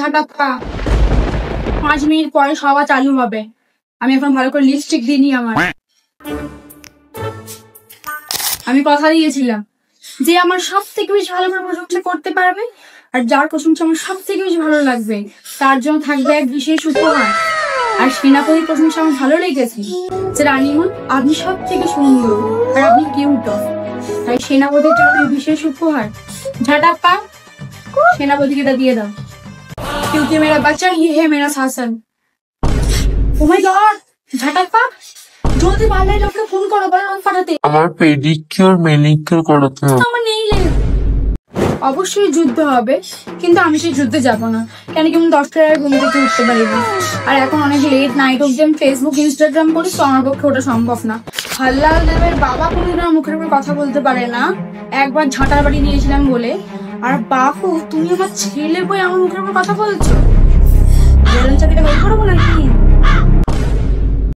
ঝাটাপ্পা, 5 minute পরে সবা চালু হবে। আমি এখন ভালো করে লিপস্টিক দিইনি আমার। আমি কথা দিয়েছিলাম যে আমার সব থেকে বেশি ভালো করে প্রশংসা করতে পারবে, আর যার প্রশংসা আমার সব থেকে বেশি ভালো লাগবে তার জন্য থাকবে এক বিশেষ উপহার। আর সেনাপতির প্রশংসা আমার ভালো লেগেছে যে রানীমা আপনি সব থেকে সুন্দর আর আপনি কিউট, তাই সেনাপতির জন্য বিশেষ উপহার। ঝাটাপ্পা, সেনাপতিকে এটা দিয়ে দাও। क्योंकि मेरा बच्चा ही है मेरा शासन। Oh my God! ঝাটাপ্পা, জলদি পার্লারে লোককে ফোন করো, বলো রং ফাটাতে। আমার পেডিকিউর ম্যানিকিউর করাতে হবে। আমার নেই লে। অবশ্যই যুদ্ধ হবে, কিন্তু আমি সেই যুদ্ধে যাব না। কেন কি আমি 10টার ঘুম থেকে উঠতে পারি না, আর এখন অনেক লেট নাইট অবধি আমি ফেসবুক ইনস্টাগ্রাম করি, তো আমার পক্ষে ওটা সম্ভব না। হাল্লাল দেবের বাবা কোনোদিন আমার মুখের উপর কথা বলতে পারে না, একবার ঝাঁটার বাড়ি নিয়েছিলাম বলে। আর বাপু, তুমি আমার ছেলে বই আমার মুখের উপর কথা বলছো?